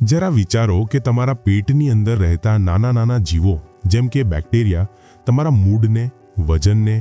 જરા વિચારો કે તમારા પેટની અંદર રહેતા નાના નાના જીવો જેમ કે બેક્ટેરિયા તમારા મૂડને, વજનને,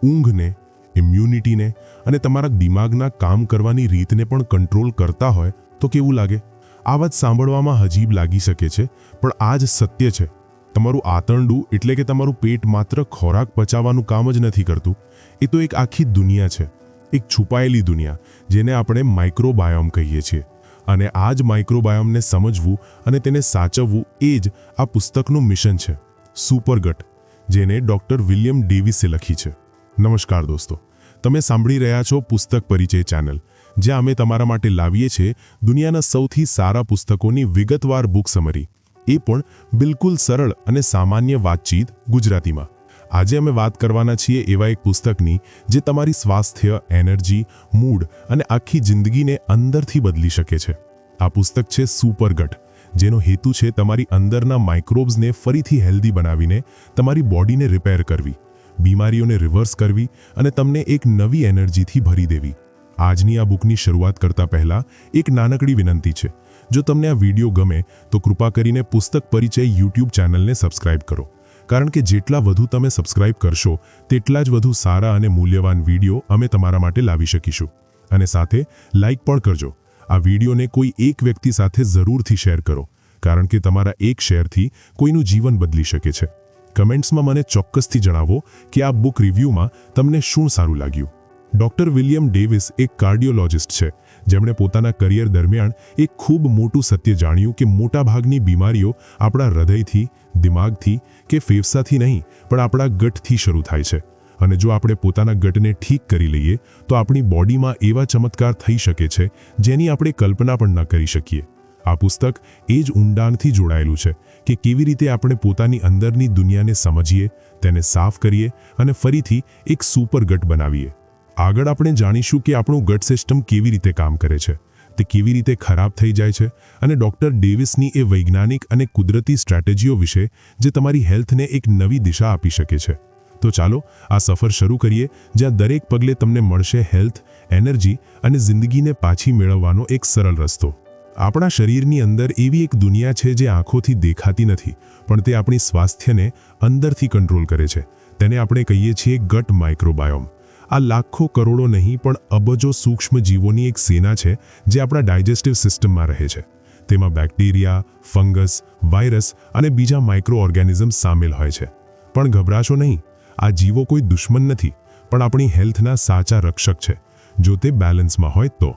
ઊંઘને, ઇમ્યુનિટીને અને તમારા દિમાગના કામ કરવાની રીતને પણ કંટ્રોલ કરતા હોય તો કેવું લાગે? આ વાત સાંભળવામાં અજીબ લાગી શકે છે, પણ આ જ સત્ય છે. તમારું આંતરડું એટલે કે તમારું પેટ માત્ર ખોરાક પચાવવાનું કામ જ નથી કરતું. એ તો એક આખી દુનિયા છે, એક છુપાયેલી દુનિયા, જેને આપણે માઇક્રોબાયોમ કહીએ છીએ. અને આ જ માઇક્રોબાયોમને સમજવું અને તેને સાચવવું એ જ આ પુસ્તકનું મિશન છે, સુપરગટ, જેને ડૉક્ટર વિલિયમ ડેવિસે લખી છે. નમસ્કાર દોસ્તો, તમે સાંભળી રહ્યા છો પુસ્તક પરિચય ચેનલ, જ્યાં અમે તમારા માટે લાવીએ છીએ દુનિયાના સૌથી સારા પુસ્તકોની વિગતવાર બુક સમરી, એ પણ બિલકુલ સરળ અને સામાન્ય વાતચીત ગુજરાતીમાં. આજે અમે વાત કરવાના છીએ એવા એક પુસ્તકની જે તમારી સ્વાસ્થ્ય, એનર્જી, મૂડ અને આખી જિંદગીને અંદરથી બદલી શકે છે. આ પુસ્તક છે સુપરગટ, જેનો હેતુ છે તમારી અંદરના માઇક્રોબ્સને ફરીથી હેલ્ધી બનાવીને તમારી બોડીને રિપેર કરવી, બીમારીઓને રિવર્સ કરવી અને તમને એક નવી એનર્જીથી ભરી દેવી. આજની આ બુકની શરૂઆત કરતા પહેલા એક નાનકડી વિનંતી છે. જો તમને આ વિડીયો ગમે તો કૃપા કરીને પુસ્તક પરિચય યુટ્યુબ ચેનલને સબસ્ક્રાઇબ કરો, કારણ કે જેટલા વધુ તમે સબસ્ક્રાઇબ કરશો તેટલા જ વધુ સારા અને મૂલ્યવાન વિડીયો અમે તમારા માટે લાવી શકીશું. અને સાથે લાઇક પણ કરજો. આ વિડીયોને કોઈ એક વ્યક્તિ સાથે જરૂરથી શેર કરો, કારણ કે તમારા એક શેરથી કોઈનું જીવન બદલી શકે છે. કમેન્ટ્સમાં મને ચોક્કસથી જણાવો કે આ બુક રિવ્યૂમાં તમને શું સારું લાગ્યું. ડૉક્ટર વિલિયમ ડેવિસ એક કાર્ડિયોલોજિસ્ટ છે, જેમણે પોતાના કરિયર દરમિયાન એક ખૂબ મોટું સત્ય જાણ્યું કે મોટાભાગની બીમારીઓ આપણા હૃદયથી, દિમાગથી કે ફેફસાથી નહીં, પણ આપણા ગટથી શરૂ થાય છે. અને જો આપણે પોતાના ગટને ઠીક કરી લઈએ તો આપણી બોડીમાં એવા ચમત્કાર થઈ શકે છે જેની આપણે કલ્પના પણ ન કરી શકીએ. આ પુસ્તક એ જ ઊંડાણથી જોડાયેલું છે કે કેવી રીતે આપણે પોતાની અંદરની દુનિયાને સમજીએ, તેને સાફ કરીએ અને ફરીથી એક સુપર ગટ બનાવીએ. આગળ આપણે જાણીશું કે આપણું ગટ સિસ્ટમ કેવી રીતે કામ કરે છે, તે કેવી રીતે ખરાબ થઈ જાય છે અને ડૉક્ટર ડેવિસની એ વૈજ્ઞાનિક અને કુદરતી સ્ટ્રેટેજીઓ વિશે જે તમારી હેલ્થને એક નવી દિશા આપી શકે છે. તો ચાલો આ સફર શરૂ કરીએ, જ્યાં દરેક પગલે તમને મળશે હેલ્થ, એનર્જી અને જિંદગીને પાછી મેળવવાનો એક સરળ રસ્તો. આપણા શરીરની અંદર એવી એક દુનિયા છે જે આંખોથી દેખાતી નથી, પણ તે આપણી સ્વાસ્થ્યને અંદરથી કંટ્રોલ કરે છે. તેને આપણે કહીએ છીએ ગટ માઇક્રોબાયોમ. આ લાખો કરોડો નહીં પણ અબજો સૂક્ષ્મ જીવોની એક સેના છે જે આપણા ડાયજેસ્ટિવ સિસ્ટમમાં રહે છે. તેમાં બેક્ટેરિયા, ફંગસ, વાયરસ અને બીજા માઇક્રો ઓર્ગેનિઝમ્સ સામેલ હોય છે. પણ ગભરાશો નહીં, આ જીવો કોઈ દુશ્મન નથી, પણ આપણી હેલ્થના સાચા રક્ષક છે, જો તે બેલેન્સમાં હોય તો.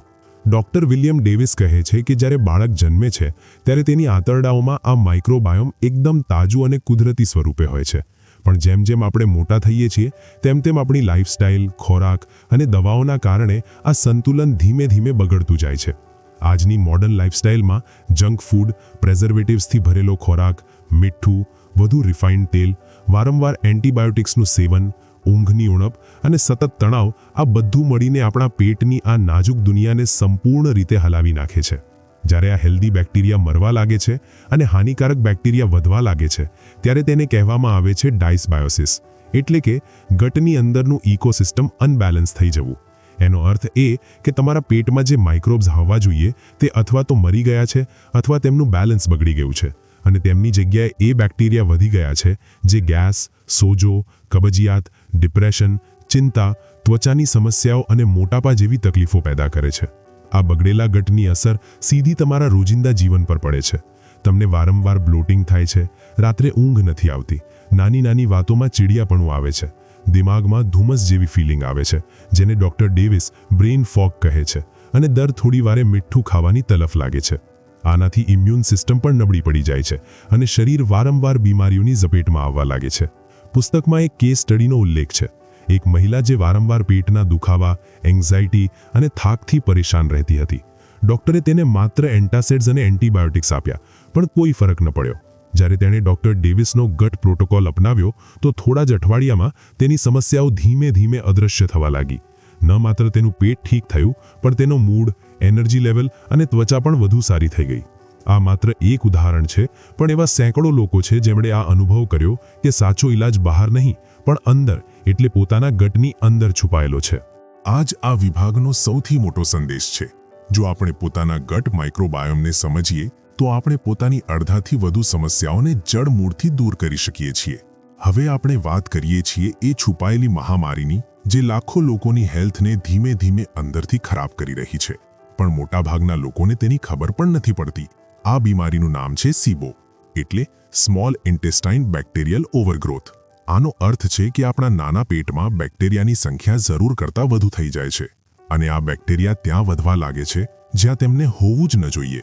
ડૉક્ટર વિલિયમ ડેવિસ કહે છે કે જ્યારે બાળક જન્મે છે ત્યારે તેની આંતરડાઓમાં આ માઇક્રોબાયોમ એકદમ તાજું અને કુદરતી સ્વરૂપે હોય છે. પણ જેમ જેમ આપણે મોટા થઈએ છીએ તેમ તેમ આપણી લાઇફસ્ટાઇલ, ખોરાક અને દવાઓના કારણે આ સંતુલન ધીમે ધીમે બગડતું જાય છે. આજની મોડર્ન લાઇફસ્ટાઇલમાં જંક ફૂડ, પ્રેઝર્વેટિવ્સથી ભરેલો ખોરાક, મીઠું, વધુ રિફાઇન્ડ તેલ, વારંવાર એન્ટીબાયોટિક્સનું સેવન, ઊંઘની ઉણપ અને સતત તણાવ, આ બધું મળીને આપણા પેટની આ નાજુક દુનિયાને સંપૂર્ણ રીતે હલાવી નાખે છે. જ્યારે આ હેલ્ધી બેક્ટેરિયા મરવા લાગે છે અને હાનિકારક બેક્ટેરિયા વધવા લાગે છે, ત્યારે તેને કહેવામાં આવે છે ડાયસ્બાયોસિસ, એટલે કે ગટની અંદરનું ઇકોસિસ્ટમ અનબેલેન્સ થઈ જવું. એનો અર્થ એ કે તમારા પેટમાં જે માઇક્રોબ્સ હોવા જોઈએ તે અથવા તો મરી ગયા છે અથવા તેમનું બેલેન્સ બગડી ગયું છે અને તેમની જગ્યાએ એ બેક્ટેરિયા વધી ગયા છે જે ગેસ, સોજો, કબજિયાત, ડિપ્રેશન, ચિંતા, ત્વચાની સમસ્યાઓ અને મોટાપા જેવી તકલીફો પેદા કરે છે. આ બગડેલા ગટની અસર સીધી તમારા રોજિંદા જીવન પર પડે છે. તમને વારંવાર બ્લોટિંગ થાય છે, રાત્રે ઊંઘ નથી આવતી, નાની નાની વાતોમાં ચીડિયાપણું આવે છે, દિમાગમાં ધુમ્મસ જેવી ફિલિંગ આવે છે, જેને ડૉક્ટર ડેવિસ બ્રેઇન ફોગ કહે છે, અને દર થોડી વારે મીઠું ખાવાની તલફ લાગે છે. આનાથી ઇમ્યુન સિસ્ટમ પણ નબળી પડી જાય છે અને શરીર વારંવાર બીમારીઓની ઝપેટમાં આવવા લાગે છે. પુસ્તકમાં એક કેસ સ્ટડીનો ઉલ્લેખ છે. એક મહિલા જે વારંવાર પેટના દુખાવા, એન્ઝાઇટી અને થાકથી પરેશાન રહેતી હતી. ડૉક્ટરે તેને માત્ર એન્ટાસિડ્સ અને એન્ટીબાયોટિક્સ આપ્યા, પણ કોઈ ફરક ન પડ્યો. જ્યારે તેણે ડૉક્ટર ડેવિસનો ગટ પ્રોટોકોલ અપનાવ્યો તો થોડા જ અઠવાડિયામાં તેની સમસ્યાઓ ધીમે ધીમે અદૃશ્ય થવા લાગી. ન માત્ર તેનું પેટ ઠીક થયું, પણ તેનો મૂડ, એનર્જી લેવલ અને ત્વચા પણ વધુ સારી થઈ ગઈ. આ માત્ર એક ઉદાહરણ છે, પણ એવા સેંકડો લોકો છે જેમણે આ અનુભવ કર્યો કે સાચો ઈલાજ બહાર નહીં પણ અંદર, એટલે પોતાના ગટની અંદર છુપાયેલો છે. આ જ આ વિભાગનો સૌથી મોટો સંદેશ છે. જો આપણે પોતાના ગટ માઇક્રોબાયોમને સમજીએ તો આપણે પોતાની અડધાથી વધુ સમસ્યાઓને જડમૂળથી દૂર કરી શકીએ છીએ. હવે આપણે વાત કરીએ છીએ એ છુપાયેલી મહામારીની જે લાખો લોકોની હેલ્થને ધીમે ધીમે અંદરથી ખરાબ કરી રહી છે, પણ મોટાભાગના લોકોને તેની ખબર પણ નથી પડતી. આ બીમારીનું નામ છે SIBO, એટલે સ્મોલ ઇન્ટેસ્ટાઇન બેક્ટેરિયલ ઓવરગ્રોથ. આનો અર્થ છે કે આપણા નાના પેટમાં બેક્ટેરિયાની સંખ્યા જરૂર કરતાં વધુ થઈ જાય છે, અને આ બેક્ટેરિયા ત્યાં વધવા લાગે છે જ્યાં તેમને હોવું જ ન જોઈએ.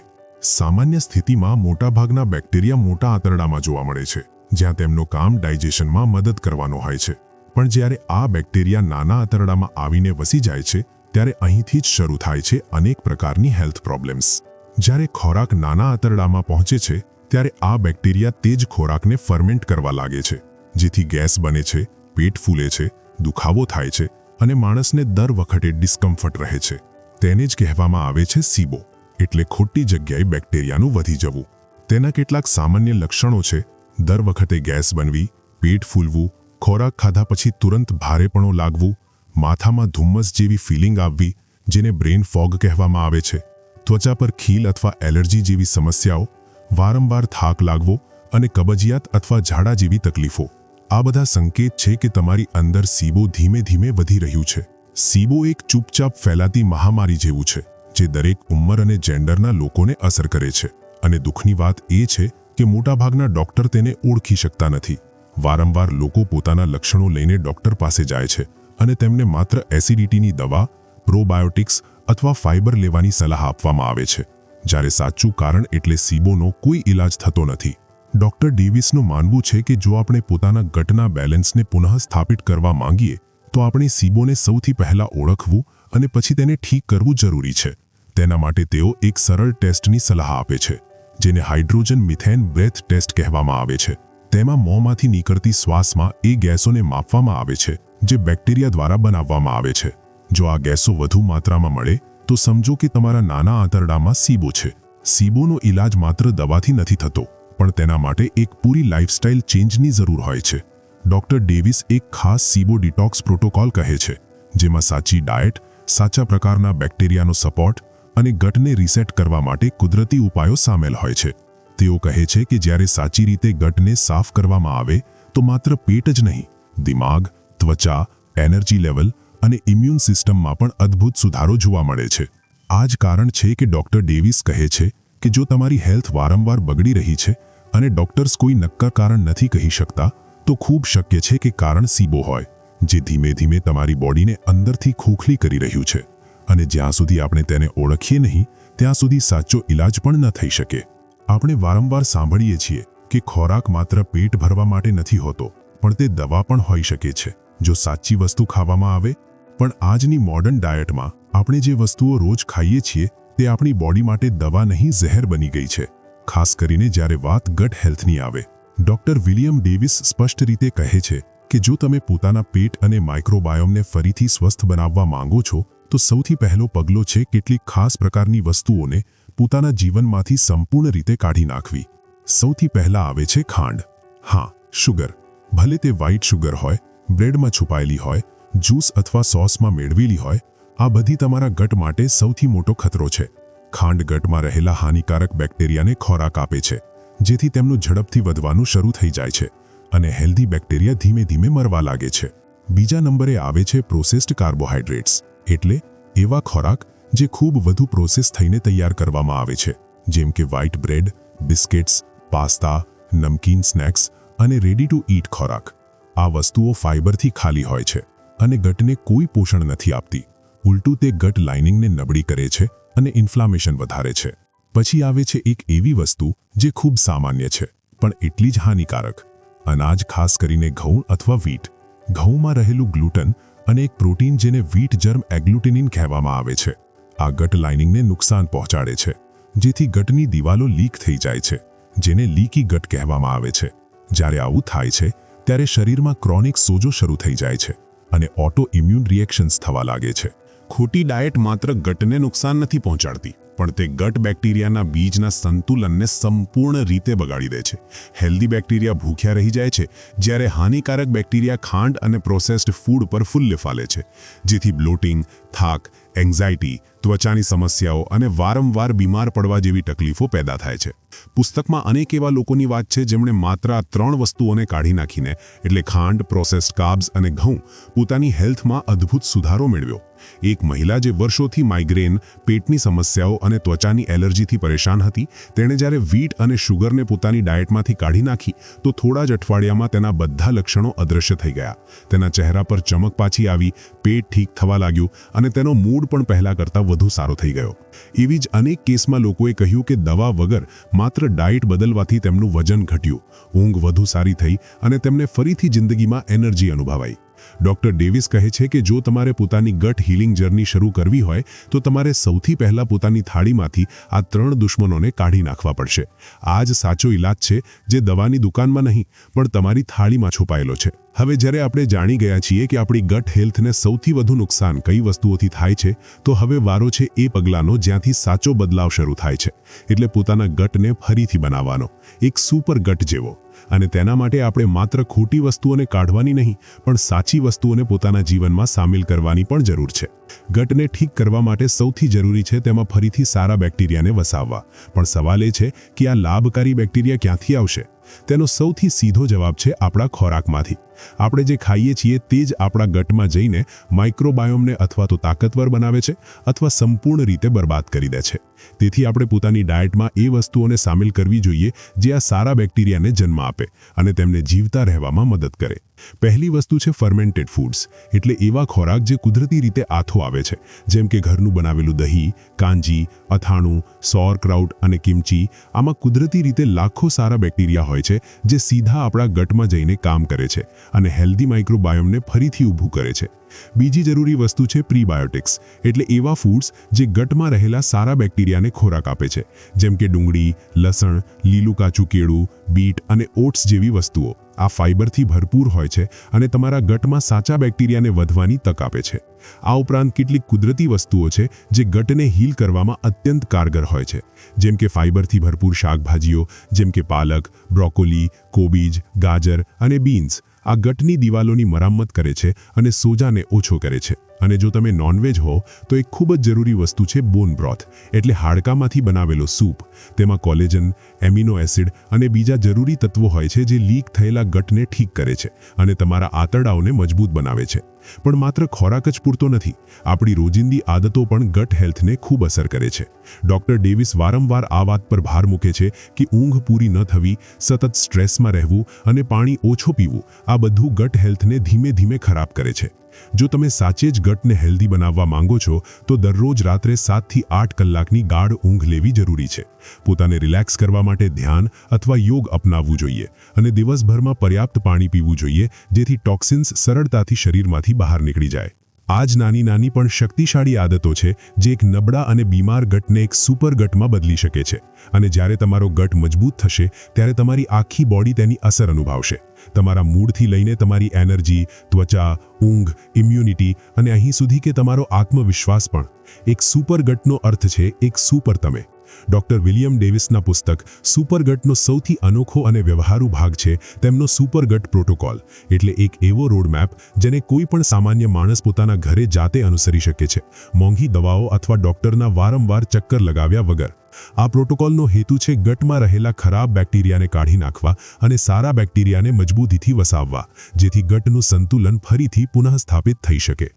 સામાન્ય સ્થિતિમાં મોટાભાગના બેક્ટેરિયા મોટા આંતરડામાં જોવા મળે છે, જ્યાં તેમનું કામ ડાયજેશનમાં મદદ કરવાનો હોય છે. પણ જ્યારે આ બેક્ટેરિયા નાના આંતરડામાં આવીને વસી જાય છે, ત્યારે અહીંથી જ શરૂ થાય છે અનેક પ્રકારની હેલ્થ પ્રોબ્લેમ્સ. જ્યારે ખોરાક નાના આંતરડામાં પહોંચે છે, ત્યારે આ બેક્ટેરિયા તે જ ખોરાકને ફર્મેન્ટ કરવા લાગે છે, જેથી ગેસ બને છે, પેટ ફૂલે છે, દુખાવો થાય છે અને માણસને દર વખતે ડિસ્કમ્ફર્ટ રહે છે. તેને જ કહેવામાં આવે છે SIBO, એટલે ખોટી જગ્યાએ બેક્ટેરિયાનું વધી જવું. તેના કેટલાક સામાન્ય લક્ષણો છે: દર વખતે ગેસ બનવી, પેટ ફૂલવું, ખોરાક ખાધા પછી તુરંત ભારેપણું લાગવું, માથામાં ધુમ્મસ જેવી ફિલિંગ આવવી જેને બ્રેન ફોગ કહેવામાં આવે છે, ત્વચા પર ખીલ અથવા એલર્જી જેવી સમસ્યાઓ, વારંવાર થાક લાગવો અને કબજિયાત અથવા ઝાડા જેવી તકલીફો. આ બધા સંકેત છે કે તમારી અંદર SIBO ધીમે ધીમે વધી રહ્યું છે. SIBO એક ચૂપચાપ ફેલાતી મહામારી જેવું છે, જે દરેક ઉંમર અને જેન્ડરના લોકોને અસર કરે છે. અને દુઃખની વાત એ છે કે મોટાભાગના ડોક્ટર તેને ઓળખી શકતા નથી. વારંવાર લોકો પોતાના લક્ષણો લઈને ડોક્ટર પાસે જાય છે અને તેમને માત્ર એસિડિટીની દવા, પ્રોબાયોટિક્સ અથવા ફાઇબર લેવાની સલાહ આપવામાં આવે છે, જ્યારે સાચું કારણ એટલે SIBOનો કોઈ ઇલાજ થતો નથી. ડોક્ટર ડેવિસનું માનવું છે કે જો આપણે પોતાના ગટના બેલેન્સને પુનઃસ્થાપિત કરવા માંગીએ તો આપણે SIBOને સૌથી પહેલા ઓળખવું અને પછી તેને ઠીક કરવું જરૂરી છે. તેના માટે તેઓ એક સરળ ટેસ્ટની સલાહ આપે છે, જેને હાઇડ્રોજન મિથેન બ્રેથ ટેસ્ટ કહેવામાં આવે છે. તેમાં મોંમાંથી નીકળતી શ્વાસમાં એ ગેસોને માપવામાં આવે છે જે બેક્ટેરિયા દ્વારા બનાવવામાં આવે છે. જો આ ગેસો વધુ માત્રામાં મળે તો સમજો કે તમારા નાના આંતરડામાં SIBO છે. SIBOનો ઇલાજ માત્ર દવાથી નથી થતો, પણ તેના માટે એક પૂરી લાઇફસ્ટાઇલ ચેન્જની જરૂર હોય છે. ડોક્ટર ડેવિસ એક ખાસ SIBO ડિટોક્સ પ્રોટોકોલ કહે છે, જેમાં સાચી ડાયટ, સાચા પ્રકારના બેક્ટેરિયાનો સપોર્ટ અને ગટને રીસેટ કરવા માટે કુદરતી ઉપાયો સામેલ હોય છે. તેઓ કહે છે કે જ્યારે સાચી રીતે ગટને સાફ કરવામાં આવે તો માત્ર પેટ જ નહીં, દિમાગ, ત્વચા, એનર્જી લેવલ અને ઇમ્યુન સિસ્ટમમાં પણ અદ્ભુત સુધારો જોવા મળે છે. આ જ કારણ છે કે ડોક્ટર ડેવિસ કહે છે કે જો તમારી હેલ્થ વારંવાર બગડી રહી છે અને ડોક્ટર્સ કોઈ નક્કર કારણ નથી કહી શકતા, તો ખૂબ શક્ય છે કે કારણ SIBO હોય, જે ધીમે ધીમે તમારી બોડીને અંદરથી ખોખલી કરી રહ્યું છે. અને જ્યાં સુધી આપણે તેને ઓળખીએ નહીં, ત્યાં સુધી સાચો ઇલાજ પણ ન થઈ શકે. આપણે વારંવાર સાંભળીએ છીએ કે ખોરાક માત્ર પેટ ભરવા માટે નથી હોતો, પણ તે દવા પણ હોઈ શકે છે જો સાચી વસ્તુ ખાવામાં આવે. પણ આજની મોડર્ન ડાયટમાં આપણે જે વસ્તુઓ રોજ ખાઈએ છીએ તે આપણી બોડી માટે દવા નહીં, ઝેર બની ગઈ છે, ખાસ કરીને જ્યારે વાત ગટ હેલ્થની આવે. ડોક્ટર વિલિયમ ડેવિસ સ્પષ્ટ રીતે કહે છે કે જો તમે પોતાના પેટ અને માઇક્રોબાયોમને ફરીથી સ્વસ્થ બનાવવા માંગો છો તો સૌથી પહેલો પગલો છે કેટલીક ખાસ પ્રકારની વસ્તુઓને પોતાના જીવનમાંથી સંપૂર્ણ રીતે કાઢી નાખવી. સૌથી પહેલા આવે છે ખાંડ. હા, શુગર. ભલે તે વ્હાઇટ શુગર હોય, બ્રેડમાં છુપાયેલી હોય, જ્યુસ અથવા સોસમાં મેળવેલી હોય, આ બધી તમારા ગટ માટે સૌથી મોટો ખતરો છે. ખાંડ ગટમાં રહેલા હાનિકારક બેક્ટેરિયાને ખોરાક આપે છે, જેથી તેમનું ઝડપથી વધવાનું શરૂ થઈ જાય છે અને હેલ્ધી બેક્ટેરિયા ધીમે ધીમે મરવા લાગે છે. બીજા નંબરે આવે છે પ્રોસેસ્ડ કાર્બોહાઈડ્રેટ્સ, એટલે એવા ખોરાક જે ખૂબ વધુ પ્રોસેસ થઈને તૈયાર કરવામાં આવે છે, જેમ કે વ્હાઇટ બ્રેડ, બિસ્કિટ્સ, પાસ્તા, નમકીન સ્નેક્સ અને રેડી ટુ ઈટ ખોરાક. આ વસ્તુઓ ફાઇબરથી ખાલી હોય છે અને ગટને કોઈ પોષણ નથી આપતી. ઉલટું તે ગટ લાઇનિંગને નબળી કરે છે અને ઇન્ફ્લામેશન વધારે છે. પછી આવે છે એક એવી વસ્તુ જે ખૂબ સામાન્ય છે પણ એટલી જ હાનિકારક: અનાજ, ખાસ કરીને ઘઉં અથવા વીટ. ઘઉંમાં રહેલું ગ્લુટન અને એક પ્રોટીન જેને વીટ જર્મ એગ્લુટિનિન કહેવામાં આવે છે, આ ગટ લાઇનિંગને નુકસાન પહોંચાડે છે, જેથી ગટની દિવાલો લીક થઈ જાય છે, જેને લીકી ગટ કહેવામાં આવે છે. જ્યારે આવું થાય છે ત્યારે શરીરમાં ક્રોનિક સોજો શરૂ થઈ જાય છે અને ઓટો ઇમ્યુન રિએક્શન્સ થવા લાગે છે. ખોટી ડાયટ માત્ર ગટને નુકસાન નથી પહોંચાડતી, પણ તે ગટ બેક્ટેરિયાના બીજના સંતુલનને સંપૂર્ણ રીતે બગાડી દે છે. હેલ્ધી બેક્ટેરિયા ભૂખ્યા રહી જાય છે, જ્યારે હાનિકારક બેક્ટેરિયા ખાંડ અને પ્રોસેસ્ડ ફૂડ પર ફૂલ્લે ફાલે છે, જેથી બ્લોટિંગ, થાક, એન્ઝાઇટી, ત્વચાની સમસ્યાઓ અને વારંવાર બીમાર પડવા જેવી તકલીફો પેદા થાય છે. પુસ્તકમાં અનેક એવા લોકોની વાત છે જેમણે માત્ર આ 3 વસ્તુઓને કાઢી નાખીને એટલે ખાંડ, પ્રોસેસ્ડ કાર્બ્સ અને ઘઉં પોતાની હેલ્થમાં અદ્ભુત સુધારો મેળવ્યો. એક મહિલા જે વર્ષોથી માઇગ્રેન, પેટની સમસ્યાઓ અને ત્વચાની એલર્જીથી પરેશાન હતી, તેણે જ્યારે વીટ અને શુગરને પોતાની ડાયટમાંથી કાઢી નાખી તો થોડા જ અઠવાડિયામાં તેના બધા લક્ષણો અદૃશ્ય થઈ ગયા. તેના ચહેરા પર ચમક પાછી આવી, પેટ ઠીક થવા લાગ્યું અને તેનો મૂડ પણ પહેલા કરતાં વધુ સારો થઈ ગયો. એવી જ અનેક કેસમાં લોકોએ કહ્યું કે દવા વગર માત્ર ડાયટ બદલવાથી તેમનું વજન ઘટ્યું, ઊંઘ વધુ સારી થઈ અને તેમને ફરીથી જિંદગીમાં એનર્જી અનુભવાઈ. ડોક્ટર ડેવિસ કહે છે કે જો તમારે પોતાની ગટ હીલિંગ જર્ની શરૂ કરવી હોય તો તમારે સૌથી પહેલા પોતાની થાળીમાંથી આ 3 દુશ્મનોને કાઢી નાખવા પડશે. આ જ સાચો ઈલાજ છે જે દવાની દુકાનમાં નહીં પણ તમારી થાળીમાં છુપાયેલો છે. હવે જ્યારે આપણે જાણી ગયા છીએ કે આપણી ગટ હેલ્થને સૌથી વધુ નુકસાન કઈ વસ્તુઓથી થાય છે, તો હવે વારો છે એ પગલાંનો જ્યાંથી સાચો બદલાવ શરૂ થાય છે, એટલે પોતાના ગટને ફરીથી બનાવવાનો, એક સુપર ગટ જેવો. અને તેના માટે આપણે માત્ર ખોટી વસ્તુઓને કાઢવાની નહીં પણ સાચી વસ્તુઓને પોતાના જીવનમાં સામેલ કરવાની પણ જરૂર છે. ગટને ઠીક કરવા માટે સૌથી જરૂરી છે તેમાં ફરીથી સારા બેક્ટેરિયાને વસાવવા. પણ સવાલ એ છે કે આ લાભકારી બેક્ટેરિયા ક્યાંથી આવશે? તેનો સૌથી સીધો જવાબ છે આપણા ખોરાકમાંથી. આપણે જે ખાઈએ છીએ તે જ આપણા ગટમાં જઈને માઇક્રોબાયોમને અથવા તો તાકાતવર બનાવે છે અથવા સંપૂર્ણ રીતે બરબાદ કરી દે છે. તેથી આપણે પોતાની ડાયટમાં એ વસ્તુઓને સામેલ કરવી જોઈએ જે આ સારા બેક્ટેરિયાને જન્મ આપે અને તેમને જીવતા રહેવામાં મદદ કરે. પહેલી વસ્તુ છે ફર્મેન્ટેડ ફૂડ્સ, એટલે એવા ખોરાક જે કુદરતી રીતે આથો આવે છે, જેમ કે ઘરનું બનાવેલું દહીં, કાંજી, અથાણું, સોરક્રાઉટ અને કિમચી. આમાં કુદરતી રીતે લાખો સારા બેક્ટેરિયા હોય છે જે સીધા આપણા ગટમાં જઈને કામ કરે છે અને હેલ્ધી માઇક્રોબાયોમને ફરીથી ઊભું કરે છે. બીજી જરૂરી વસ્તુ છે પ્રીબાયોટિક્સ, એટલે એવા ફૂડ્સ જે ગટમાં રહેલા સારા બેક્ટેરિયાને ખોરાક આપે છે, જેમ કે ડુંગળી, લસણ, લીલું કાચું કેળું, બીટ અને ઓટ્સ જેવી વસ્તુઓ. આ ફાઇબરથી ભરપૂર હોય છે અને તમારા ગટમાં સાચા બેક્ટેરિયાને વધવાની તક આપે છે. આ ઉપરાંત કેટલીક કુદરતી વસ્તુઓ છે જે ગટને હીલ કરવામાં અત્યંત કારગર હોય છે, જેમ કે ફાઇબરથી ભરપૂર શાકભાજીઓ જેમ કે પાલક, બ્રોકોલી, કોબીજ, ગાજર અને બીન્સ. આ ગટની દિવાલોની મરામત કરે છે અને સોજાને ઓછો કરે છે. અને જો તમે નોનવેજ હો તો એક ખૂબ જ જરૂરી વસ્તુ છે બોન બ્રોથ, એટલે હાડકામાંથી બનાવેલો સૂપ. તેમાં કોલેજન, એમિનો એસિડ અને બીજા જરૂરી તત્વો હોય છે જે લીક થયેલા ગટને ઠીક કરે છે અને તમારા આંતરડાઓને મજબૂત બનાવે છે. પણ માત્ર ખોરાક જ પૂરતો નથી, આપણી રોજિંદી આદતો પણ ગટ હેલ્થને ખૂબ અસર કરે છે. ડોક્ટર ડેવિસ વારંવાર આ વાત પર ભાર મૂકે છે કે ઊંઘ પૂરી ન થવી, સતત સ્ટ્રેસમાં રહેવું અને પાણી ઓછું પીવું, આ બધું ગટ હેલ્થને ધીમે ધીમે ખરાબ કરે છે. જો તમે સાચે જ ગટને હેલ્ધી બનાવવા માંગો છો તો દરરોજ રાત્રે 7 થી 8 કલાકની ગાઢ ઊંઘ લેવી જરૂરી છે. પોતાને રિલેક્સ કરવા માટે ધ્યાન અથવા યોગ અપનાવવું જોઈએ અને દિવસભરમાં પર્યાપ્ત પાણી પીવું જોઈએ જેથી ટોક્સિન્સ સરળતાથી શરીરમાંથી બહાર નીકળી જાય. આ જ નાની નાની પણ શક્તિશાળી આદતો છે જે એક નબળા અને બીમાર ગટને એક સુપર ગટમાં બદલી શકે છે. અને જ્યારે તમારો ગટ મજબૂત થશે ત્યારે તમારી આખી બોડી તેની અસર અનુભવશે. તમારા મૂડથી લઈને તમારી એનર્જી, ત્વચા, ઊંઘ, ઇમ્યુનિટી અને અહીં સુધી કે તમારો આત્મવિશ્વાસ પણ. એક સુપર ગટનો અર્થ છે એક સુપર તમે. ડોક્ટર વિલિયમ ડેવિસના પુસ્તક સુપર ગટનો સૌથી અનોખો અને વ્યવહારુ ભાગ છે તેમનો સુપર ગટ પ્રોટોકોલ, એટલે એક એવો રોડમેપ જેને કોઈ પણ સામાન્ય માણસ પોતાના ઘરે જાતે અનુસરી શકે છે, મોંઘી દવાઓ અથવા ડોક્ટરના વારંવાર ચક્કર લગાવ્યા વગર. આ પ્રોટોકોલનો હેતુ છે ગટમાં રહેલા ખરાબ બેક્ટેરિયાને કાઢી નાખવા અને સારા બેક્ટેરિયાને મજબૂતીથી વસાવવા, જેથી ગટનું સંતુલન ફરીથી પુનઃસ્થાપિત થઈ શકે.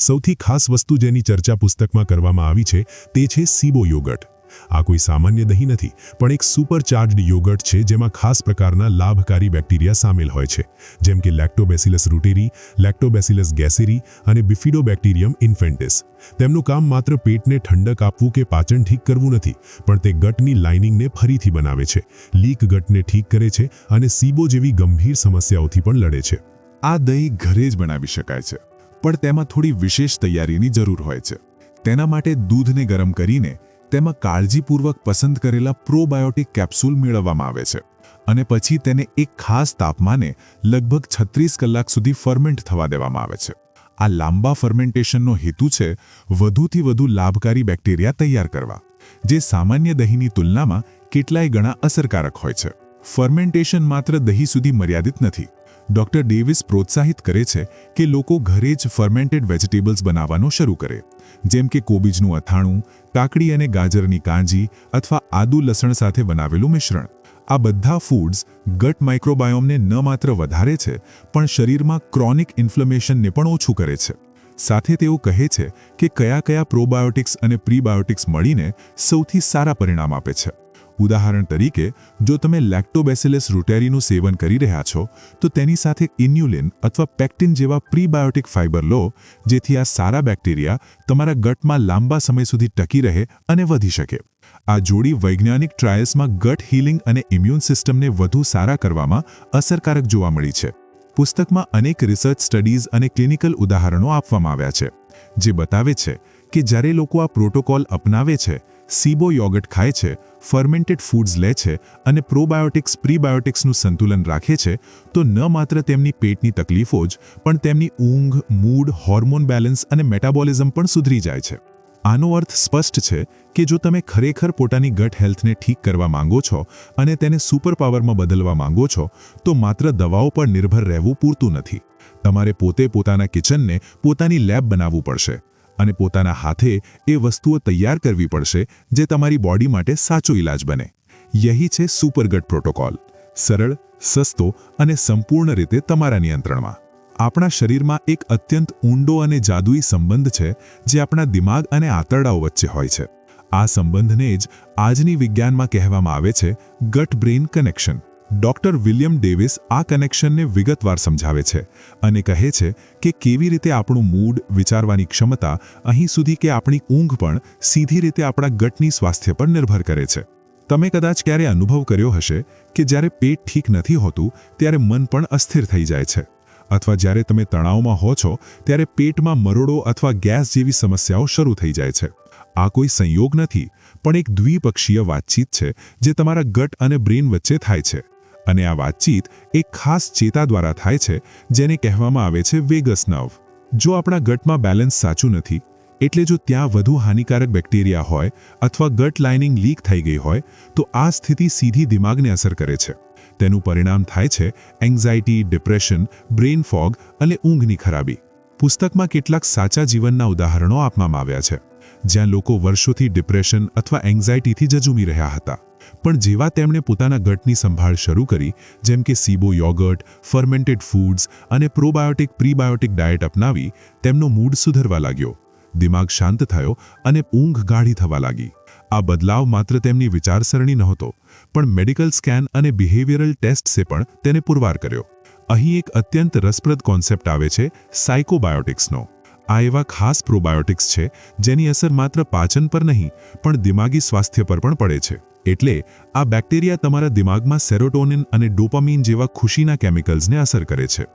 સૌથી ખાસ વસ્તુ જેની ચર્ચા પુસ્તકમાં કરવામાં આવી છે તે છે સીબો યોગર્ટ. આ કોઈ સામાન્ય દહીં નથી પણ એક સુપર ચાર્જ્ડ યોગર્ટ છે જેમાં ખાસ પ્રકારના લાભકારી બેક્ટેરિયા સામેલ હોય છે, જેમ કે લેક્ટોબેસિલસ રૂટેરી, લેક્ટોબેસિલસ ગેસેરી અને બિફિડોબેક્ટેરિયમ ઇન્ફેન્ટિસ. તેમનું કામ માત્ર પેટને ઠંડક આપવું કે પાચન ઠીક કરવું નથી, પણ તે ગટની લાઇનિંગને ફરીથી બનાવે છે, લીક ગટને ઠીક કરે છે અને સીબો જેવી ગંભીર સમસ્યાઓથી પણ લડે છે. આ દહીં ઘરે જ બનાવી શકાય છે, પણ તેમાં થોડી વિશેષ તૈયારીની જરૂર હોય છે. તેના માટે દૂધને ગરમ કરીને તેમાં કાળજીપૂર્વક પસંદ કરેલા પ્રોબાયોટિક કેપ્સ્યુલ મેળવવામાં આવે છે અને પછી તેને એક ખાસ તાપમાને લગભગ 36 કલાક સુધી ફર્મેન્ટ થવા દેવામાં આવે છે. આ લાંબા ફર્મેન્ટેશનનો હેતુ છે વધુથી વધુ લાભકારી બેક્ટેરિયા તૈયાર કરવા, જે સામાન્ય દહીંની તુલનામાં કેટલાય ગણા અસરકારક હોય છે. ફર્મેન્ટેશન માત્ર દહીં સુધી મર્યાદિત નથી. ડોક્ટર ડેવિસ પ્રોત્સાહિત કરે છે કે લોકો ઘરે જ ફર્મેન્ટેડ વેજીટેબલ્સ બનાવવાનું શરૂ કરે, જેમ કે કોબીજનું અથાણું, કાકડી અને ગાજરની કાંજી અથવા આદુ લસણ સાથે બનાવેલું મિશ્રણ. આ બધા ફૂડ્સ ગટ માઇક્રોબાયોમને ન માત્ર વધારે છે, પણ શરીરમાં ક્રોનિક ઇન્ફ્લેમેશનને પણ ઓછું કરે છે. સાથે તેઓ કહે છે કે કયા પ્રોબાયોટિક્સ અને પ્રીબાયોટિક્સ મળીને સૌથી સારા પરિણામ આપે છે. ઉદાહરણ તરીકે, જો તમે લેક્ટોબેસિલસ રૂટેરીનું સેવન કરી રહ્યા છો, તો તેની સાથે ઇન્યુલિન અથવા પેક્ટિન જેવા પ્રીબાયોટિક ફાઇબર લો, જેથી આ સારા બેક્ટેરિયા તમારા ગટમાં લાંબા સમય સુધી ટકી રહે અને વધી શકે. આ જોડી વૈજ્ઞાનિક ટ્રાયલ્સમાં ગટ હીલિંગ અને ઇમ્યુન સિસ્ટમને વધુ સારા કરવામાં અસરકારક જોવા મળી છે. પુસ્તકમાં અનેક રિસર્ચ સ્ટડીઝ અને ક્લિનિકલ ઉદાહરણો આપવામાં આવ્યા છે, જે બતાવે છે કે જ્યારે લોકો આ પ્રોટોકોલ અપનાવે છે, સીબો યોગર્ટ ખાય છે, ફર્મેન્ટેડ ફૂડ્સ લે છે અને પ્રોબાયોટિક્સ પ્રીબાયોટિક્સનું સંતુલન રાખે છે, તો ન માત્ર તેમની પેટની તકલીફો જ, પણ તેમની ઊંઘ, મૂડ, હોર્મોન બેલેન્સ અને મેટાબોલિઝમ પણ સુધરી જાય છે. આનો અર્થ સ્પષ્ટ છે કે જો તમે ખરેખર પોતાની ગટ હેલ્થને ઠીક કરવા માંગો છો અને તેને સુપર પાવરમાં બદલવા માંગો છો, તો માત્ર દવાઓ પર નિર્ભર રહેવું પૂરતું નથી. તમારે પોતાના કિચનને પોતાની લેબ બનાવવું પડશે અને પોતાના હાથે એ વસ્તુઓ તૈયાર કરવી પડશે જે તમારી બોડી માટે સાચો ઇલાજ બને. યહી છે સુપરગટ પ્રોટોકોલ, સરળ, સસ્તો અને સંપૂર્ણ રીતે તમારા નિયંત્રણમાં. આપણા શરીરમાં એક અત્યંત ઊંડો અને જાદુઈ સંબંધ છે જે આપણા દિમાગ અને આંતરડાઓ વચ્ચે હોય છે. આ સંબંધને જ આજની વિજ્ઞાનમાં કહેવામાં આવે છે gut brain connection. Doctor William Davis આ કનેક્શનને વિગતવાર સમજાવે છે અને કહે છે કે કેવી રીતે આપણું મૂડ, વિચારવાની ક્ષમતા, અહીં સુધી કે આપણી ઊંઘ પણ સીધી રીતે આપણા ગટની સ્વાસ્થ્ય પર નિર્ભર કરે છે. તમે કદાચ ક્યારે અનુભવ કર્યો હશે કે જ્યારે પેટ ઠીક નથી હોતું ત્યારે મન પણ અસ્થિર થઈ જાય છે, અથવા જ્યારે તમે તણાવમાં હો છો ત્યારે પેટમાં મરોડો અથવા ગેસ જેવી સમસ્યાઓ શરૂ થઈ જાય છે. આ કોઈ સંયોગ નથી, પણ એક દ્વિપક્ષીય વાતચીત છે જે તમારા ગટ અને બ્રેઇન વચ્ચે થાય છે. અને આ વાતચીત એક ખાસ ચેતા દ્વારા થાય છે જેને કહેવામાં આવે છે વેગસ નર્વ. જો આપણા ગટમાં બેલેન્સ સાચું નથી, એટલે જો ત્યાં વધુ હાનિકારક બેક્ટેરિયા હોય અથવા ગટ લાઇનિંગ લીક થઈ ગઈ હોય, તો આ સ્થિતિ સીધી દિમાગને અસર કરે છે. તેનું પરિણામ થાય છે એન્ઝાઇટી, ડિપ્રેશન, બ્રેઇન ફોગ અને ઊંઘની ખરાબી. પુસ્તકમાં કેટલાક સાચા જીવનના ઉદાહરણો આપવામાં આવ્યા છે, જ્યાં લોકો વર્ષોથી ડિપ્રેશન અથવા એન્ઝાઇટીથી ઝઝૂમી રહ્યા હતા, પણ જેવા તેમણે પોતાના ગટની સંભાળ શરૂ કરી, જેમ કે સીબો યોગર્ટ, ફર્મેન્ટેડ ફૂડ્સ અને પ્રોબાયોટિક પ્રીબાયોટિક ડાયટ અપનાવી, તેમનો મૂડ સુધરવા લાગ્યો, દિમાગ શાંત થયો અને ઊંઘ ગાઢી થવા લાગી. આ બદલાવ માત્ર તેમની વિચારસરણી નહોતો, પણ મેડિકલ સ્કેન અને બિહેવિયરલ ટેસ્ટ્સે પણ તેને પુરવાર કર્યો. અહીં એક અત્યંત રસપ્રદ કોન્સેપ્ટ આવે છે સાયકોબાયોટિક્સનો. આ એવા ખાસ પ્રોબાયોટિક્સ છે જેની અસર માત્ર પાચન પર નહીં, પણ દિમાગી સ્વાસ્થ્ય પર પણ પડે છે. એટલે આ બેક્ટેરિયા તમારા દિમાગમાં સેરોટોનિન અને ડોપામીન જેવા ખુશીના કેમિકલ્સને અસર કરે છે.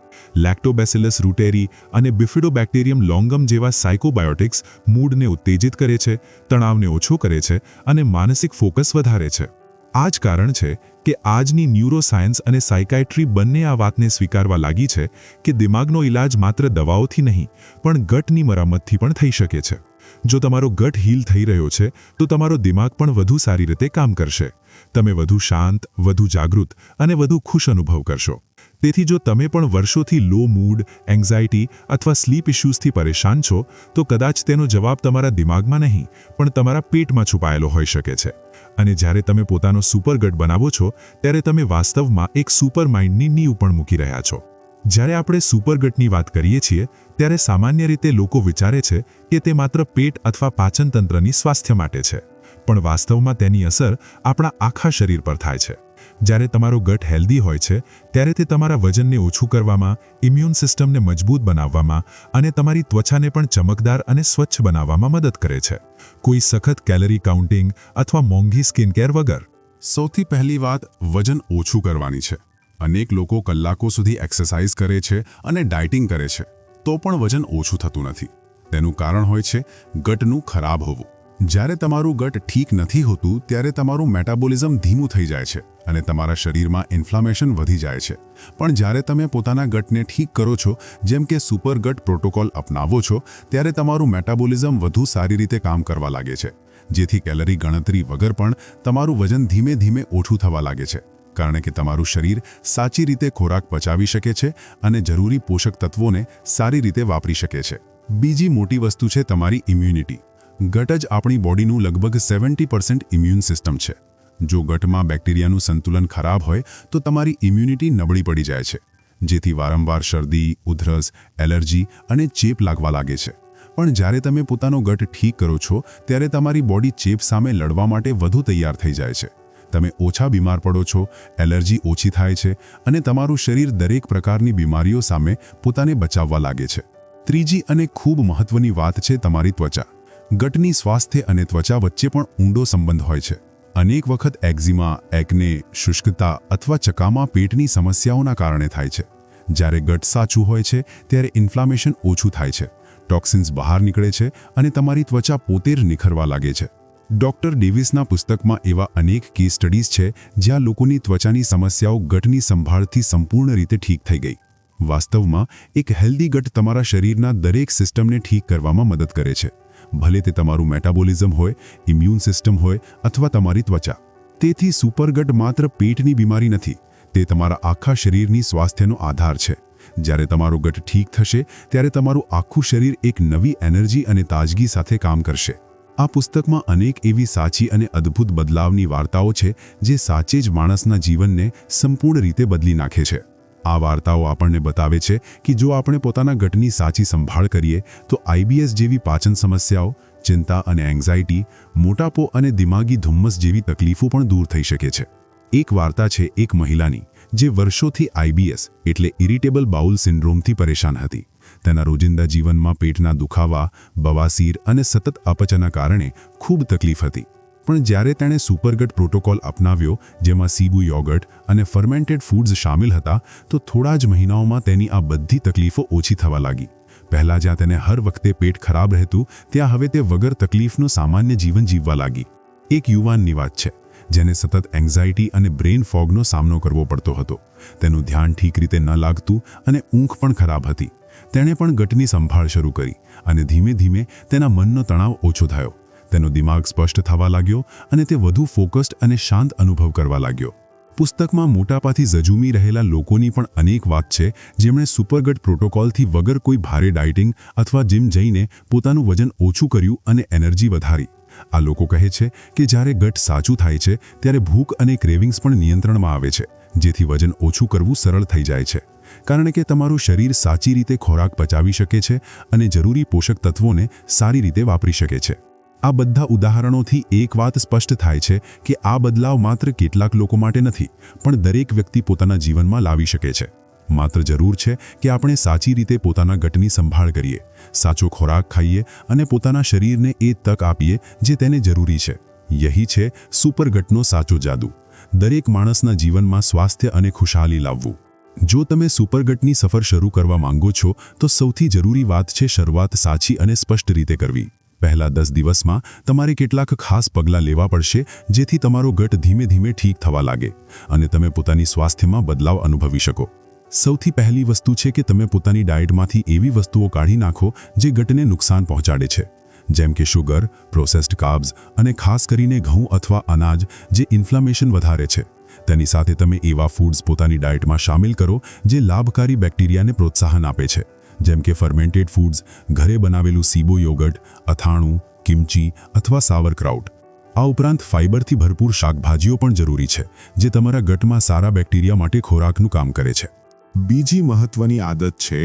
લેક્ટોબેસિલસ રૂટેરી અને બિફિડોબેક્ટેરિયમ લોંગમ જેવા સાયકોબાયોટિક્સ મૂડને ઉત્તેજિત કરે છે, તણાવને ઓછો કરે છે અને માનસિક ફોકસ વધારે છે. આ જ કારણ છે કે આજની ન્યુરોસાયન્સ અને સાયકાઇટ્રી બંને આ વાતને સ્વીકારવા લાગી છે કે દિમાગનો ઇલાજ માત્ર દવાઓથી નહીં, પણ ગટની મરામતથી પણ થઈ શકે છે. જો તમારો ગટ હીલ થઈ રહ્યો છે, તો તમારો દિમાગ પણ વધુ સારી રીતે કામ કરશે. તમે વધુ શાંત, વધુ જાગૃત અને વધુ ખુશ અનુભવ કરશો. તેથી જો તમે પણ વર્ષોથી લો મૂડ, એન્ઝાઇટી અથવા સ્લીપ ઇશ્યુઝથી પરેશાન છો, તો કદાચ તેનો જવાબ તમારા દિમાગમાં નહીં, પણ તમારા પેટમાં છુપાયેલો હોઈ શકે છે. અને જ્યારે તમે પોતાનો સુપરગટ બનાવો છો, ત્યારે તમે વાસ્તવમાં એક સુપર માઇન્ડની નીંવ પણ મૂકી રહ્યા છો. જ્યારે આપણે સુપરગટની વાત કરીએ છીએ, ત્યારે સામાન્ય રીતે લોકો વિચારે છે કે તે માત્ર પેટ અથવા પાચન તંત્રની સ્વાસ્થ્ય માટે છે, પણ વાસ્તવમાં તેની અસર આપણા આખા શરીર પર થાય છે. જ્યારે તમારો ગટ હેલ્ધી હોય છે, ત્યારે તે તમારા વજનને ઓછું કરવામાં, ઇમ્યુન સિસ્ટમને મજબૂત બનાવવામાં અને તમારી ત્વચાને પણ ચમકદાર અને સ્વચ્છ બનાવવામાં મદદ કરે છે, કોઈ સખત કેલરી કાઉન્ટિંગ અથવા મોંઘી સ્કિનકેર વગર. સૌથી પહેલી વાત વજન ઓછું કરવાની છે. અનેક લોકો કલાકો સુધી એક્સરસાઇઝ કરે છે અને ડાયટિંગ કરે છે, તો પણ વજન ઓછું થતું નથી. તેનું કારણ હોય છે ગટનું ખરાબ હોવું. જ્યારે તમારું ગટ ઠીક નથી હોતું, ત્યારે તમારું મેટાબોલિઝમ ધીમું થઈ જાય છે અને તમારા શરીરમાં ઇન્ફ્લામેશન વધી જાય છે. પણ જ્યારે તમે પોતાના ગટને ઠીક કરો છો, જેમ કે સુપરગટ પ્રોટોકોલ અપનાવો છો, ત્યારે તમારું મેટાબોલિઝમ વધુ સારી રીતે કામ કરવા લાગે છે, જેથી કેલરી ગણતરી વગર પણ તમારું વજન ધીમે ધીમે ઓછું થવા લાગે છે. કારણ કે તમારું શરીર સાચી રીતે ખોરાક પચાવી શકે છે અને જરૂરી પોષક તત્વોને સારી રીતે વાપરી શકે છે. બીજી મોટી વસ્તુ છે તમારી ઇમ્યુનિટી. ગટ જ આપણી બોડીનું લગભગ 70% ઇમ્યુન સિસ્ટમ છે. જો ગટમાં બેક્ટેરિયાનું સંતુલન ખરાબ હોય તો તમારી ઇમ્યુનિટી નબળી પડી જાય છે, જેથી વારંવાર શરદી, ઉધરસ, એલર્જી અને ચેપ લાગવા લાગે છે. પણ જ્યારે તમે પોતાનો ગટ ઠીક કરો છો ત્યારે તમારી બોડી ચેપ સામે લડવા માટે વધુ તૈયાર થઈ જાય છે. તમે ઓછા બીમાર પડો છો, એલર્જી ઓછી થાય છે અને તમારું શરીર દરેક પ્રકારની બીમારીઓ સામે પોતાને બચાવવા લાગે છે. ત્રીજી અને ખૂબ મહત્વની વાત છે તમારી ત્વચા. ગટની સ્વાસ્થ્ય અને ત્વચા વચ્ચે પણ ઊંડો સંબંધ હોય છે. અનેક વખત એક્ઝિમા, એકને, શુષ્કતા અથવા ચકામા પેટની સમસ્યાઓના કારણે થાય છે. જ્યારે ગટ સાચું હોય છે ત્યારે ઇન્ફ્લામેશન ઓછું થાય છે, ટોક્સિન્સ બહાર નીકળે છે અને તમારી ત્વચા પોતે જ નિખરવા લાગે છે. ડૉક્ટર ડેવિસના પુસ્તકમાં એવા અનેક કેસ સ્ટડીઝ છે જ્યાં લોકોની ત્વચાની સમસ્યાઓ ગટની સંભાળથી સંપૂર્ણ રીતે ઠીક થઈ ગઈ. વાસ્તવમાં એક હેલ્ધી ગટ તમારા શરીરના દરેક સિસ્ટમને ઠીક કરવામાં મદદ કરે છે, ભલે તે તમારું મેટાબોલિઝમ હોય, ઇમ્યુન સિસ્ટમ હોય અથવા તમારી ત્વચા. તેથી સુપરગટ માત્ર પેટની બીમારી નથી, તે તમારા આખા શરીરની સ્વાસ્થ્યનો આધાર છે. જ્યારે તમારો ગટ ઠીક થશે ત્યારે તમારું આખું શરીર એક નવી એનર્જી અને તાજગી સાથે કામ કરશે. આ પુસ્તકમાં અનેક એવી સાચી અને અદ્ભુત બદલાવની વાર્તાઓ છે જે સાચે જ માણસના જીવનને સંપૂર્ણ રીતે બદલી નાખે છે. આ વાર્તાઓ આપણને બતાવે છે કે જો આપણે પોતાના ગટની સાચી સંભાળ કરીએ તો IBS જેવી પાચન સમસ્યાઓ, ચિંતા અને એન્ઝાઇટી, મોટાપો અને દિમાગી ધુમ્મસ જેવી તકલીફો પણ દૂર થઈ શકે છે. એક વાર્તા છે એક મહિલાની જે વર્ષોથી IBS એટલે ઇરિટેબલ બાઉલ સિન્ડ્રોમથી પરેશાન હતી. તેના રોજિંદા જીવનમાં પેટના દુખાવા, બવાસીર અને સતત અપચાના કારણે ખૂબ તકલીફ હતી. પણ જ્યારે તેણે સુપરગટ પ્રોટોકોલ અપનાવ્યો, જેમાં સીબુ યોગર્ટ અને ફર્મેન્ટેડ ફૂડ્સ શામેલ હતા, તો થોડા જ મહિનાઓમાં તેની આ બધી તકલીફો ઓછી થવા લાગી. પહેલાં જ્યાં તેને હર વખતે પેટ ખરાબ રહેતું, ત્યાં હવે તે વગર તકલીફનું સામાન્ય જીવન જીવવા લાગી. એક યુવાનની વાત છે જેને સતત એન્ઝાઇટી અને બ્રેઇન ફોગનો સામનો કરવો પડતો હતો. તેનું ધ્યાન ઠીક રીતે ન લાગતું અને ઊંઘ પણ ખરાબ હતી. તેણે પણ ગટની સંભાળ શરૂ કરી અને ધીમે ધીમે તેના મનનો તણાવ ઓછો થયો. તેનો દિમાગ સ્પષ્ટ થવા લાગ્યો અને તે વધુ ફોકસ્ડ અને શાંત અનુભવ કરવા લાગ્યો. પુસ્તકમાં મોટાપાથી ઝઝૂમી રહેલા લોકોની પણ અનેક વાત છે જેમણે સુપરગટ પ્રોટોકોલથી વગર કોઈ ભારે ડાયટિંગ અથવા જીમ જઈને પોતાનું વજન ઓછું કર્યું અને એનર્જી વધારી. આ લોકો કહે છે કે જ્યારે ગટ સાચું થાય છે ત્યારે ભૂખ અને ક્રેવિંગ્સ પણ નિયંત્રણમાં આવે છે, જેથી વજન ઓછું કરવું સરળ થઈ જાય છે. કારણ કે તમારું શરીર સાચી રીતે ખોરાક પચાવી શકે છે અને જરૂરી પોષક તત્વોને સારી રીતે વાપરી શકે છે. આ બધા ઉદાહરણોથી એક વાત સ્પષ્ટ થાય છે કે આ બદલાવ માત્ર કેટલાક લોકો માટે નથી, પણ દરેક વ્યક્તિ પોતાના જીવનમાં લાવી શકે છે. માત્ર જરૂર છે કે આપણે સાચી રીતે પોતાના ગટની સંભાળ કરીએ, સાચો ખોરાક ખાઈએ અને પોતાના શરીરને એ તક આપીએ જે તેને જરૂરી છે. યહી છે સુપરગટનો સાચો જાદુ, દરેક માણસના જીવનમાં સ્વાસ્થ્ય અને ખુશહાલી લાવવું. જો તમે સુપરગટની સફર શરૂ કરવા માંગો છો તો સૌથી જરૂરી વાત છે શરૂઆત સાચી અને સ્પષ્ટ રીતે કરવી. પહેલા 10 દિવસમાં તમારે કેટલાક ખાસ પગલાં લેવા પડશે જેથી તમારો ગટ ધીમે ધીમે ઠીક થવા લાગે અને તમે પોતાની સ્વાસ્થ્યમાં બદલાવ અનુભવી શકો. સૌથી પહેલી વસ્તુ છે કે તમે પોતાની ડાયટમાંથી એવી વસ્તુઓ કાઢી નાખો જે ગટને નુકસાન પહોંચાડે છે, જેમ કે શુગર, પ્રોસેસ્ડ કાર્બ્સ અને ખાસ કરીને ઘઉં અથવા અનાજ જે ઇન્ફ્લામેશન વધારે છે. તેની સાથે તમે એવા ફૂડ્સ પોતાની ડાયટમાં શામેલ કરો જે લાભકારી બેક્ટેરિયાને પ્રોત્સાહન આપે છે, જેમ કે ફર્મેન્ટેડ ફૂડ્સ, ઘરે બનાવેલું સીબો યોગર્ટ, અથાણું, કિમચી અથવા સાવરક્રાઉટ. આ ઉપરાંત ફાઇબરથી ભરપૂર શાકભાજીઓ પણ જરૂરી છે જે તમારા ગટમાં સારા બેક્ટેરિયા માટે ખોરાકનું કામ કરે છે. બીજી મહત્વની આદત છે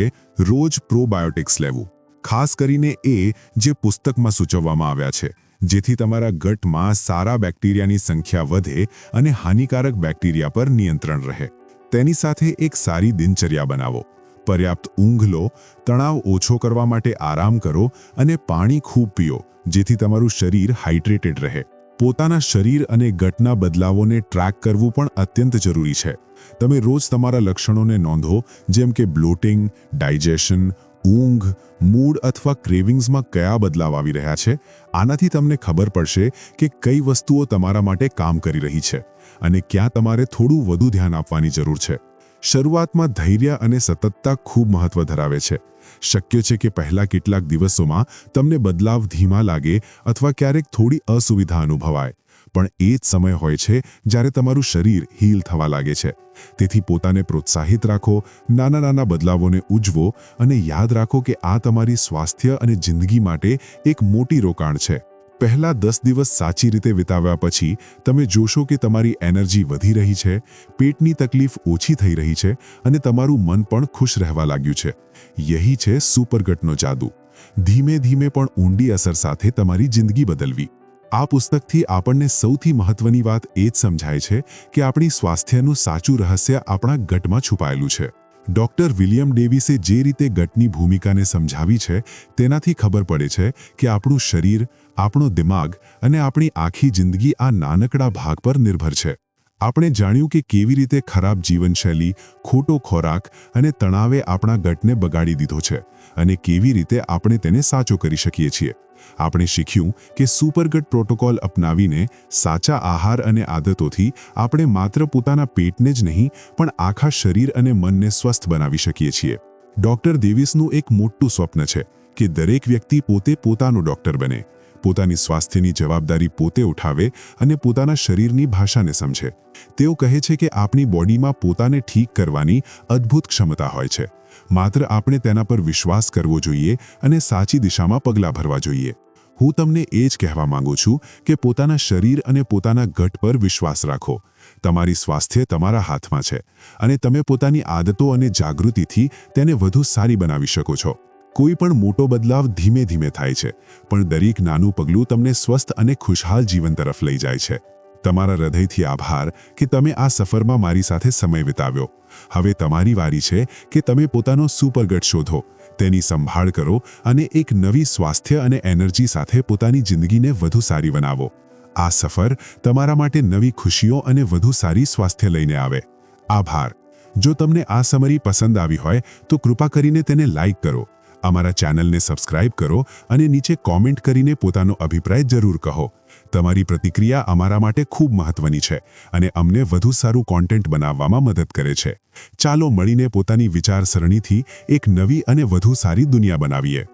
રોજ પ્રોબાયોટિક્સ લેવું, ખાસ કરીને એ જે પુસ્તકમાં સૂચવવામાં આવ્યા છે, જેથી તમારા ગટમાં સારા બેક્ટેરિયાની સંખ્યા વધે અને હાનિકારક બેક્ટેરિયા પર નિયંત્રણ રહે. તેની સાથે એક સારી દિનચર્યા બનાવો, પર્યાપ્ત ઊંઘ લો, તણાવ ઓછો કરવા માટે આરામ કરો અને પાણી ખૂબ પીઓ જેથી તમારું શરીર હાઇડ્રેટેડ રહે. પોતાના શરીર અને ગટના બદલાવોને ટ્રેક કરવું પણ અત્યંત જરૂરી છે. તમે રોજ તમારા લક્ષણોને નોંધો, જેમ કે બ્લોટિંગ, ડાયજેશન, ઊંઘ, મૂડ અથવા ક્રેવિંગ્સમાં કયા બદલાવ આવી રહ્યા છે. આનાથી તમને ખબર પડશે કે કઈ વસ્તુઓ તમારા માટે કામ કરી રહી છે અને ક્યાં તમારે થોડું વધુ ધ્યાન આપવાની જરૂર છે. શરૂઆતમાં ધૈર્ય અને સતતતા ખૂબ મહત્વ ધરાવે છે. શક્ય છે કે પહેલા કેટલાક દિવસોમાં તમને બદલાવ ધીમા લાગે અથવા ક્યારેક થોડી અસુવિધા અનુભવાય, પણ એ જ સમય હોય છે જ્યારે તમારું શરીર હીલ થવા લાગે છે. તેથી પોતાને પ્રોત્સાહિત રાખો, નાના નાના બદલાવોને ઉજવો અને યાદ રાખો કે આ તમારી સ્વાસ્થ્ય અને જિંદગી માટે એક મોટી રોકાણ છે. પહેલા 10 દિવસ સાચી રીતે વિતાવ્યા પછી તમે જોશો કે તમારી એનર્જી વધી રહી છે, પેટની તકલીફ ઓછી થઈ રહી છે અને તમારું મન પણ ખુશ રહેવા લાગ્યું છે. યહી છે સુપરગટનો જાદુ. ધીમે ધીમે પણ ઊંડી અસર સાથે તમારી જિંદગી બદલવી. આ પુસ્તકથી આપણને સૌથી મહત્વની વાત એ જ સમજાય છે કે આપણી સ્વાસ્થ્યનું સાચું રહસ્ય આપણા ગટમાં છુપાયેલું છે. ડૉક્ટર વિલિયમ ડેવિસે જે રીતે ગટની ભૂમિકાને સમજાવી છે તેનાથી ખબર પડે છે કે આપણું શરીર, આપણો દિમાગ અને આપણી આખી જિંદગી આ નાનકડા ભાગ પર નિર્ભર છે. આપણે જાણ્યું કે કેવી રીતે ખરાબ જીવનશૈલી, ખોટો ખોરાક અને તણાવે આપણા ગટને બગાડી દીધો છે અને કેવી રીતે આપણે તેને સાચો કરી શકીએ છીએ. આપણે શીખ્યું કે સુપરગટ પ્રોટોકોલ અપનાવીને સાચા આહાર અને આદતોથી આપણે માત્ર પોતાના પેટને જ નહીં પણ આખા શરીર અને મનને સ્વસ્થ બનાવી શકીએ છીએ. ડૉક્ટર ડેવિસનું એક મોટું સ્વપ્ન છે કે દરેક વ્યક્તિ પોતે પોતાનો ડૉક્ટર બને, પોતાની સ્વાસ્થ્યની જવાબદારી પોતે ઉઠાવે અને પોતાના શરીરની ભાષાને સમજે. તેઓ કહે છે કે આપણી બોડીમાં પોતાને ઠીક કરવાની અદ્ભુત ક્ષમતા હોય છે. માત્ર આપણે તેના પર વિશ્વાસ કરવો જોઈએ અને સાચી દિશામાં પગલાં ભરવા જોઈએ. હું તમને એ જ કહેવા માંગુ છું કે પોતાના શરીર અને પોતાના ગટ પર વિશ્વાસ રાખો. તમારી સ્વાસ્થ્ય તમારા હાથમાં છે અને તમે પોતાની આદતો અને જાગૃતિથી તેને વધુ સારી બનાવી શકો છો. કોઈ પણ મોટો બદલાવ ધીમે ધીમે થાય છે, પણ દરેક નાનું પગલું તમને સ્વસ્થ અને ખુશહાલ જીવન તરફ લઈ જાય છે. તમારા હૃદયથી આભાર કે તમે આ સફરમાં મારી સાથે સમય વિતાવ્યો. હવે તમારી વારી છે કે તમે પોતાનો સુપરગટ શોધો, તેની સંભાળ કરો અને એક નવી સ્વાસ્થ્ય અને એનર્જી સાથે પોતાની જિંદગીને વધુ સારી બનાવો. આ સફર તમારા માટે નવી ખુશીઓ અને વધુ સારી સ્વાસ્થ્ય લઈને આવે. આભાર. જો તમને આ સમરી પસંદ આવી હોય તો કૃપા કરીને તેને લાઈક કરો, અમારા ચેનલને સબસ્ક્રાઇબ કરો અને નીચે કોમેન્ટ કરીને પોતાનો અભિપ્રાય જરૂર કહો. તમારી પ્રતિક્રિયા અમારા માટે ખૂબ મહત્વની છે અને અમને વધુ સારું કોન્ટેન્ટ બનાવવામાં મદદ કરે છે. ચાલો મળીને પોતાની વિચારસરણીથી એક નવી અને વધુ સારી દુનિયા બનાવીએ.